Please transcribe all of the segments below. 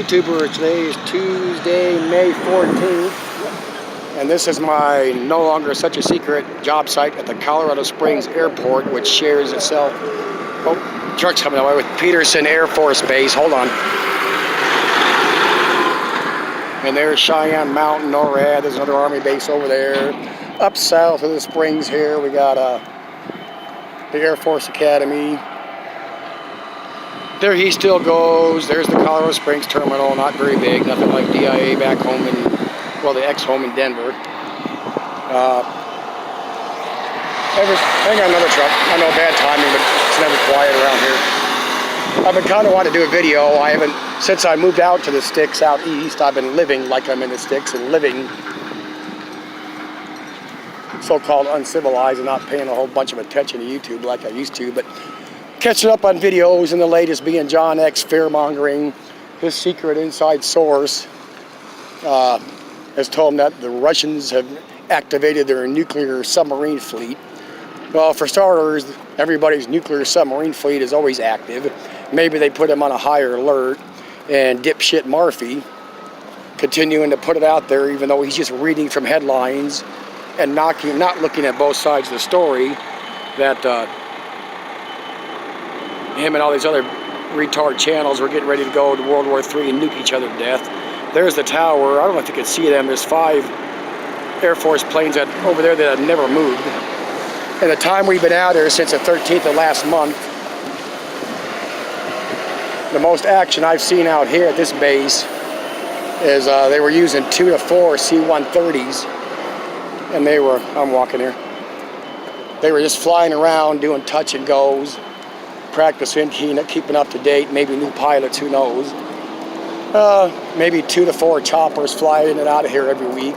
YouTuber. Today is Tuesday, May 14th, and this is my no longer such a secret job site at the Colorado Springs Airport, which shares itself. Oh, truck's coming away with Peterson Air Force Base. Hold on. And there's Cheyenne Mountain, NORAD. There's another Army base over there. Up south of the Springs here, we got the Air Force Academy. There he still goes. There's the Colorado Springs terminal, not very big, nothing like DIA back home in, well, the ex-home in Denver. Hang on, another truck. I know, bad timing, but it's never quiet around here. I've been kind of wanting to do a video. I haven't, since I moved out to the sticks out east, I've been living like I'm in the sticks and living so-called uncivilized and not paying a whole bunch of attention to YouTube like I used to, but catching up on videos, and the latest being John X fear-mongering. His secret inside source has told him that the Russians have activated their nuclear submarine fleet. Well, for starters, everybody's nuclear submarine fleet is always active. Maybe they put him on a higher alert, and dipshit Murphy continuing to put it out there even though he's just reading from headlines and not looking at both sides of the story, that him and all these other retard channels were getting ready to go to World War III and nuke each other to death. There's the tower. I don't know if you can see them. There's 5 Air Force planes over there that have never moved. And the time we've been out there since the 13th of last month, the most action I've seen out here at this base is they were using 2 to 4 C-130s, and they were, I'm walking here, they were just flying around doing touch and goes, practicing, keeping up to date, maybe new pilots, who knows. Maybe 2 to 4 choppers flying in and out of here every week.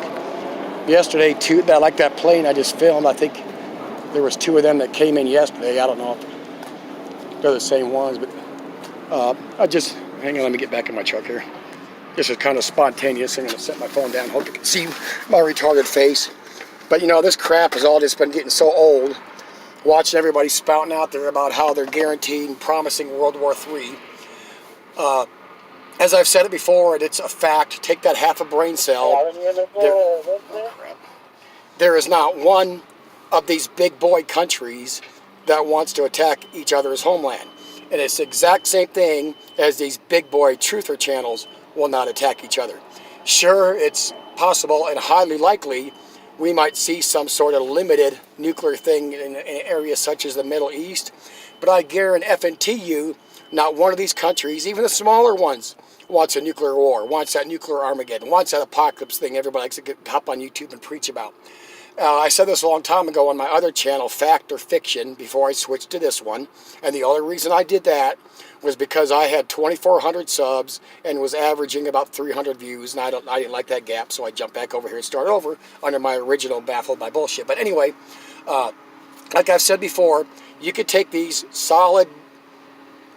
Yesterday, like that plane I just filmed, I think there was 2 of them that came in yesterday. I don't know if they're the same ones, but hang on, let me get back in my truck here. This is kind of spontaneous. I'm going to set my phone down, hope you can see my retarded face. But you know, this crap has all just been getting so old. Watching everybody spouting out there about how they're guaranteeing, promising World War III. As I've said it before, and it's a fact, take that half a brain cell. There is not one of these big boy countries that wants to attack each other's homeland. And it's the exact same thing as these big boy truther channels will not attack each other. Sure, it's possible and highly likely we might see some sort of limited nuclear thing in areas such as the Middle East, but I guarantee you, not one of these countries, even the smaller ones, wants a nuclear war, wants that nuclear Armageddon, wants that apocalypse thing everybody likes to hop on YouTube and preach about. I said this a long time ago on my other channel, Fact or Fiction, before I switched to this one, and the only reason I did that was because I had 2,400 subs and was averaging about 300 views, and I didn't like that gap, so I jumped back over here and started over under my original Baffled by Bullshit. But anyway, like I've said before, you could take these solid,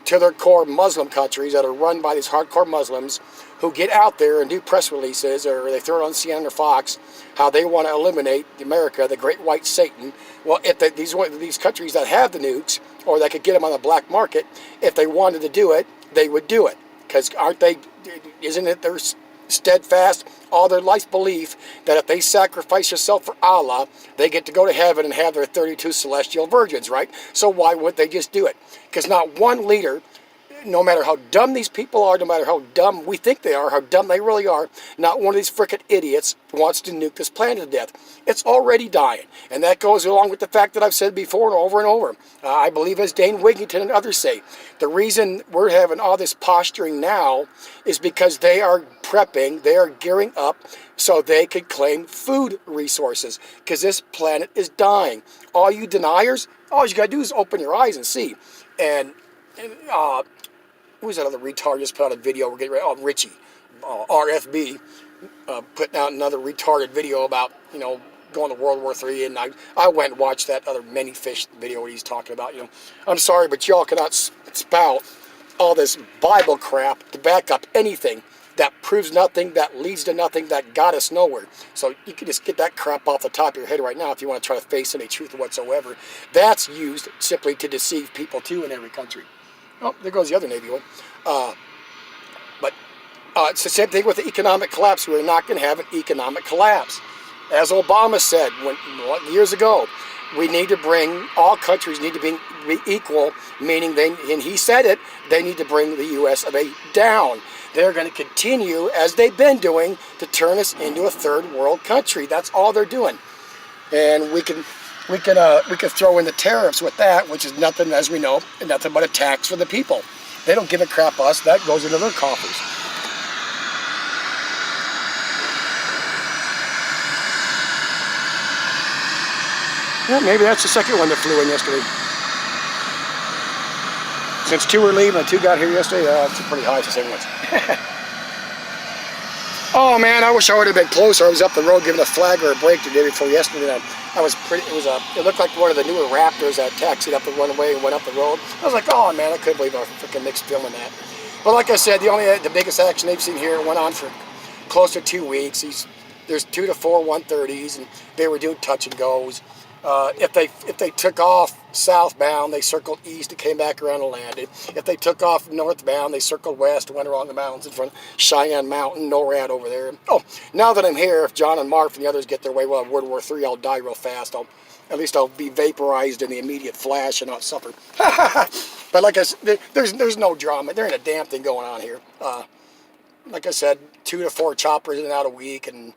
to their core Muslim countries that are run by these hardcore Muslims who get out there and do press releases, or they throw it on CNN or Fox, how they want to eliminate America, the great white Satan. Well, if these countries that have the nukes, or that could get them on the black market, if they wanted to do it, they would do it. Because isn't it their steadfast, all their life belief that if they sacrifice yourself for Allah, they get to go to heaven and have their 32 celestial virgins, right? So why would they just do it? Because not one leader, no matter how dumb these people are, no matter how dumb we think they are, how dumb they really are, not one of these frickin' idiots wants to nuke this planet to death. It's already dying. And that goes along with the fact that I've said before and over. I believe, as Dane Wigington and others say, the reason we're having all this posturing now is because they are prepping, they are gearing up so they could claim food resources, because this planet is dying. All you deniers, all you gotta do is open your eyes and see. And who's that other retard just put out a video? We're getting ready. Oh, Richie, RFB, putting out another retarded video about, you know, going to World War III. And I went and watched that other many fish video where he's talking about, you know, I'm sorry, but y'all cannot spout all this Bible crap to back up anything that proves nothing, that leads to nothing, that got us nowhere. So you can just get that crap off the top of your head right now if you want to try to face any truth whatsoever. That's used simply to deceive people too in every country. Oh, there goes the other Navy one. But It's the same thing with the economic collapse. We're not going to have an economic collapse. As Obama said years ago, we need to bring, all countries need to be equal, meaning and he said it, they need to bring the U.S. of A down. They're going to continue, as they've been doing, to turn us into a third world country. That's all they're doing. And we can throw in the tariffs with that, which is nothing, as we know, nothing but a tax for the people. They don't give a crap us. That goes into their coffers. Yeah, maybe that's the second one that flew in yesterday. Since 2 were leaving and 2 got here yesterday, it's pretty high. It's the same ones. Oh man, I wish I would have been closer. I was up the road giving a flag or a break the day before yesterday. I was pretty. It looked like one of the newer Raptors that taxied up the runway and went up the road. I was like, oh man, I couldn't believe I freaking mixed filming that. But like I said, the biggest action they've seen here went on for close to 2 weeks. There's 2 to 4 130s, and they were doing touch and goes. If they took off southbound, they circled east and came back around and landed. If they took off northbound, they circled west and went around the mountains in front of Cheyenne Mountain, NORAD over there. Oh, now that I'm here, if John and Mark and the others get their way, well, World War III, I'll die real fast. At least I'll be vaporized in the immediate flash and not suffer. But like I said, there's no drama. There ain't a damn thing going on here. Like I said, 2 to 4 choppers in and out a week, and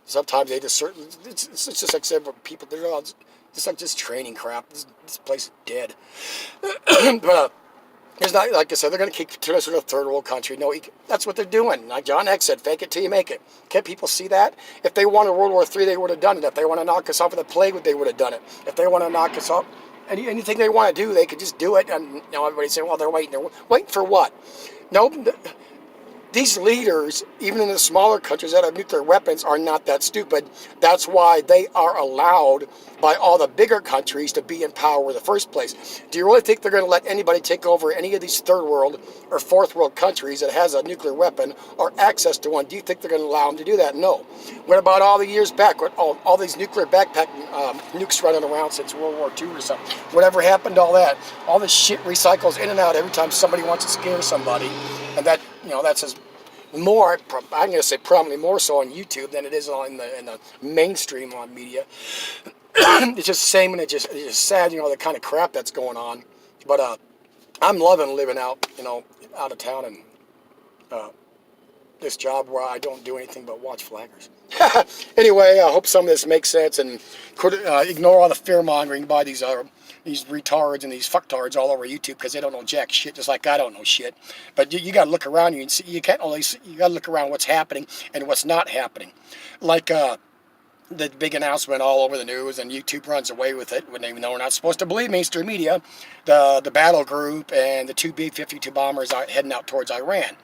sometimes they just it's just like several people. They're all just like just training crap. This place is dead. But it's not, like I said, they're going to turn us into a third world country. No, that's what they're doing. Like John X said, fake it till you make it. Can't people see that? If they wanted World War III, they would have done it. If they want to knock us off of the plague, they would have done it. If they want to knock us off, anything they want to do, they could just do it. And everybody's saying, well, they're waiting. They're waiting for what? No. These leaders, even in the smaller countries that have nuclear weapons, are not that stupid. That's why they are allowed by all the bigger countries to be in power in the first place. Do you really think they're going to let anybody take over any of these third world or fourth world countries that has a nuclear weapon or access to one? Do you think they're going to allow them to do that? No. What about all the years back? All these nuclear backpack nukes running around since World War II or something? Whatever happened to all that? All this shit recycles in and out every time somebody wants to scare somebody. And that, that's as more, I'm going to say probably more so on YouTube than it is in the mainstream on media. It's just the same, and it's just sad, the kind of crap that's going on. But I'm loving living out, out of town, and this job where I don't do anything but watch flaggers. Anyway, I hope some of this makes sense, and could ignore all the fear mongering by these retards and these fucktards all over YouTube, because they don't know jack shit, just like I don't know shit. But you got to look around you and see. You got to look around what's happening and what's not happening. Like the big announcement all over the news, and YouTube runs away with it when they know we're not supposed to believe mainstream media. The battle group and the 2 B-52 bombers are heading out towards Iran.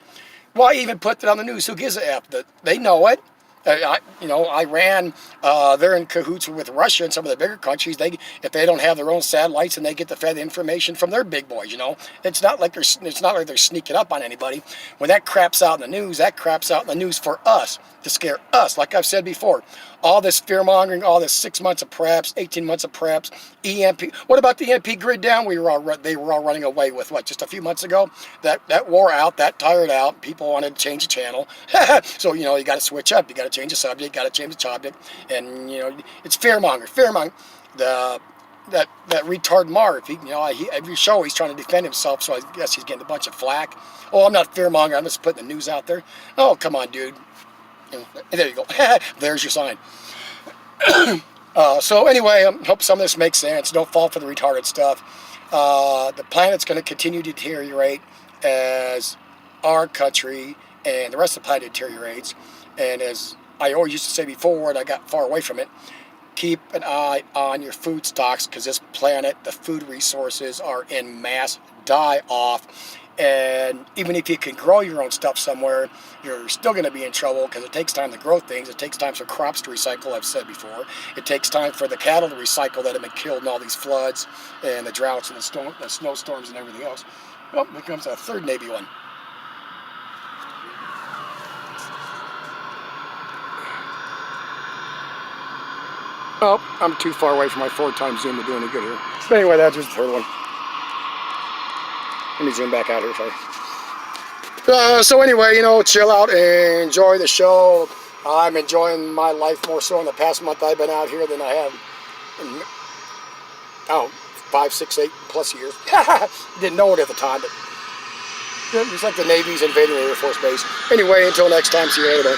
Well, I even put that on the news. Who gives a F? They know it. Iran, they're in cahoots with Russia and some of the bigger countries. If they don't have their own satellites, and they get the information from their big boys. It's not like they're sneaking up on anybody. When that crap's out in the news, that crap's out in the news for us, to scare us. Like I've said before, all this fear mongering, all this 6 months of preps, 18 months of preps, EMP. What about the EMP grid down? They were all running away with just a few months ago. That wore out, that tired out. People wanted to change the channel. So you got to switch up. You got to change the subject. Got to change the topic. And it's fear monger. That retard Marv. Every show he's trying to defend himself. So I guess he's getting a bunch of flack. Oh, I'm not fear monger. I'm just putting the news out there. Oh, come on, dude. There you go. There's your sign. So anyway, I hope some of this makes sense. Don't fall for the retarded stuff. The planet's going to continue to deteriorate as our country and the rest of the planet deteriorates. And as I always used to say before, and I got far away from it, keep an eye on your food stocks, because this planet, the food resources are in mass die-off. And even if you can grow your own stuff somewhere, you're still going to be in trouble, because it takes time to grow things. It takes time for crops to recycle, I've said before. It takes time for the cattle to recycle that have been killed in all these floods and the droughts and the snowstorms and everything else. Oh, here comes a third Navy one. Oh, I'm too far away from my 4x zoom to do any good here. But anyway, that's just the third one. Let me zoom back out here, sorry. So anyway, you know, chill out and enjoy the show. I'm enjoying my life more so in the past month I've been out here than I have in, oh, 5, 6, 8 plus years. Didn't know it at the time, but it's like the Navy's invading the Air Force Base. Anyway, until next time, see you later.